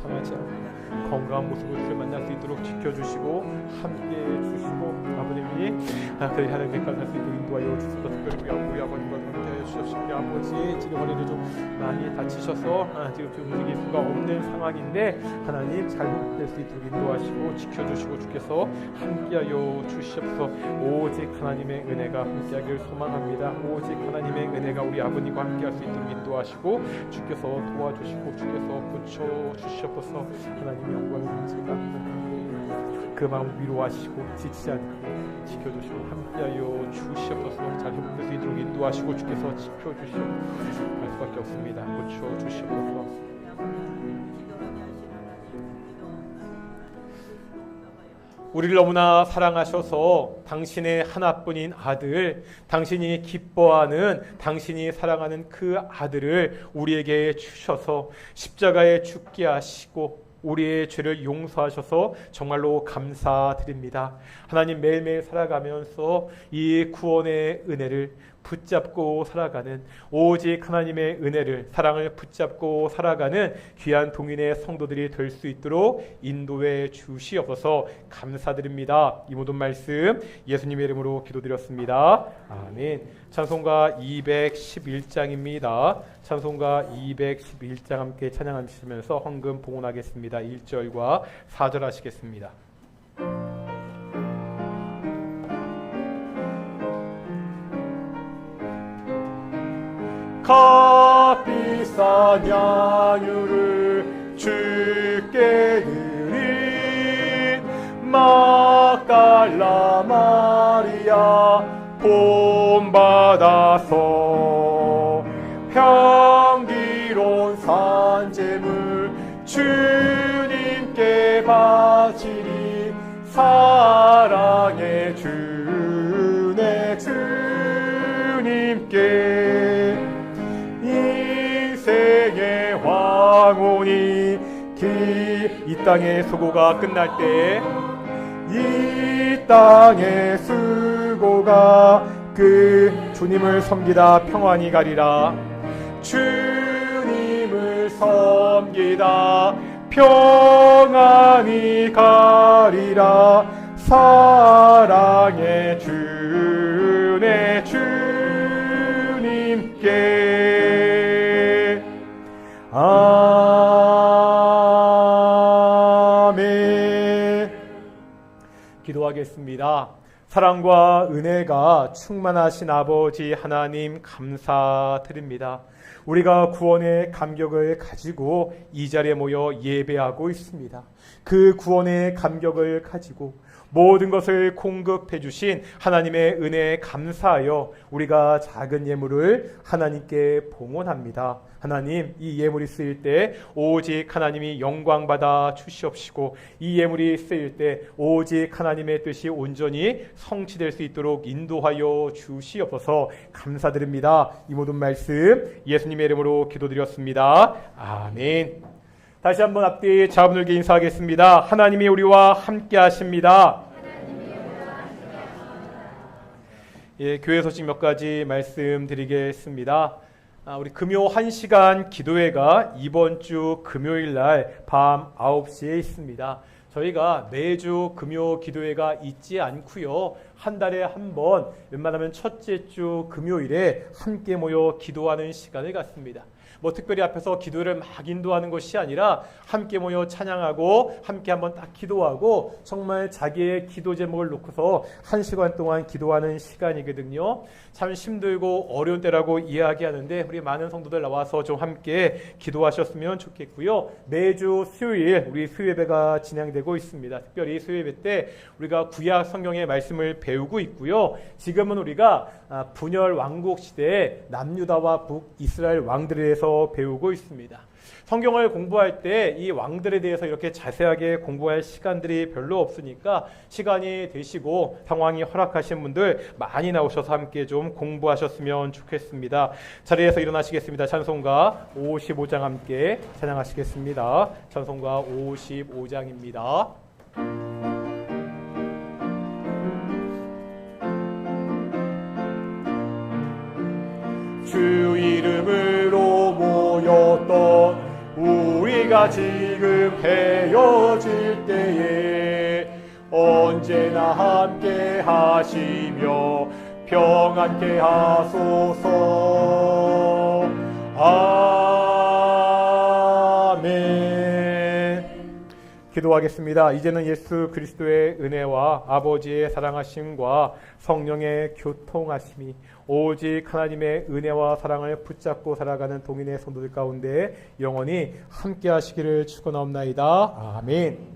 상하지 않고 건강한 모습으로 주를 만날 수 있도록 지켜주시고 함께해 주시고 아버님이 그들이 하나님 뵙고 살 수 있도록 인도하여 주소서. 특별히 우리 아버님과 함께해 주시옵시고 우리 아버지 지금 허리를 좀 많이 다치셔서 지금 움직일 수가 없는 상황인데 하나님 잘 회복될 수 있도록 인도하시고 지켜주시고 주께서 함께하여 주시옵소서. 오직 하나님의 은혜가 함께하기를 소망합니다. 오직 하나님의 은혜가 우리 아버님과 함께할 수 있도록 인도하시고 주께서 도와주시고 주께서 고쳐주시옵소서. 하나님의 영광의 제가 그 마음 위로하시고 지치지 않고 지켜주시고 함께하여 주시옵소서. 잘 회복될 수 있도록 인도하시고 주께서 지켜주시옵소서. 할 수밖에 없습니다. 고쳐주시옵소서. 우리를 너무나 사랑하셔서 당신의 하나뿐인 아들, 당신이 기뻐하는, 당신이 사랑하는 그 아들을 우리에게 주셔서 십자가에 죽게 하시고 우리의 죄를 용서하셔서 정말로 감사드립니다. 하나님, 매일매일 살아가면서 이 구원의 은혜를 붙잡고 살아가는, 오직 하나님의 은혜를, 사랑을 붙잡고 살아가는 귀한 동인의 성도들이 될 수 있도록 인도해 주시옵소서. 감사드립니다. 이 모든 말씀 예수님의 이름으로 기도드렸습니다. 아멘. 찬송가 211장입니다. 찬송가 211장 함께 찬양하시면서 헌금 봉헌하겠습니다. 1절과 4절 하시겠습니다. 값비싼 양유를 주께 드린 막달라 마리아 본받아서 향기로운 산재물 주님께 바치리. 사랑의 주네 주님께 인생의 황혼이 이 땅의 수고가 끝날 때, 이 땅의 수고가 그 주님을 섬기다 평안히 가리라. 주님을 섬기다 평안히 가리라. 사랑의 주네 주님께. 아멘. 기도하겠습니다. 사랑과 은혜가 충만하신 아버지 하나님 감사드립니다. 우리가 구원의 감격을 가지고 이 자리에 모여 예배하고 있습니다. 그 구원의 감격을 가지고 모든 것을 공급해 주신 하나님의 은혜에 감사하여 우리가 작은 예물을 하나님께 봉헌합니다. 하나님, 이 예물이 쓰일 때 오직 하나님이 영광받아 주시옵시고, 이 예물이 쓰일 때 오직 하나님의 뜻이 온전히 성취될 수 있도록 인도하여 주시옵소서. 감사드립니다. 이 모든 말씀 예수님의 이름으로 기도드렸습니다. 아멘. 다시 한번 앞뒤 자분들께 인사하겠습니다. 하나님이 우리와 함께 하십니다. 예, 교회 소식 몇 가지 말씀드리겠습니다. 우리 금요 1시간 기도회가 이번 주 금요일 날 밤 9시에 있습니다. 저희가 매주 금요 기도회가 있지 않고요. 한 달에 한 번, 웬만하면 첫째 주 금요일에 함께 모여 기도하는 시간을 갖습니다. 뭐 특별히 앞에서 기도를 막 인도하는 것이 아니라 함께 모여 찬양하고 함께 한번 딱 기도하고 정말 자기의 기도 제목을 놓고서 1시간 동안 기도하는 시간이거든요. 참 힘들고 어려운 때라고 이야기하는데 우리 많은 성도들 나와서 좀 함께 기도하셨으면 좋겠고요. 매주 수요일 우리 수요예배가 진행되고 있습니다. 특별히 수요예배 때 우리가 구약 성경의 말씀을 배우고 있고요. 지금은 우리가 분열 왕국 시대에 남유다와 북이스라엘 왕들에 대해서 배우고 있습니다. 성경을 공부할 때 이 왕들에 대해서 이렇게 자세하게 공부할 시간들이 별로 없으니까 시간이 되시고 상황이 허락하신 분들 많이 나오셔서 함께 좀 공부하셨으면 좋겠습니다. 자리에서 일어나시겠습니다. 찬송가 55장 함께 찬양하시겠습니다. 찬송가 55장입니다. 주 이름으로 모였던 우리가 지금 헤어질 때에 언제나 함께 하시며 평안케 하소서. 아멘. 기도하겠습니다. 이제는 예수 그리스도의 은혜와 아버지의 사랑하심과 성령의 교통하심이 오직 하나님의 은혜와 사랑을 붙잡고 살아가는 동인의 성도들 가운데 영원히 함께 하시기를 축원하옵나이다. 아멘.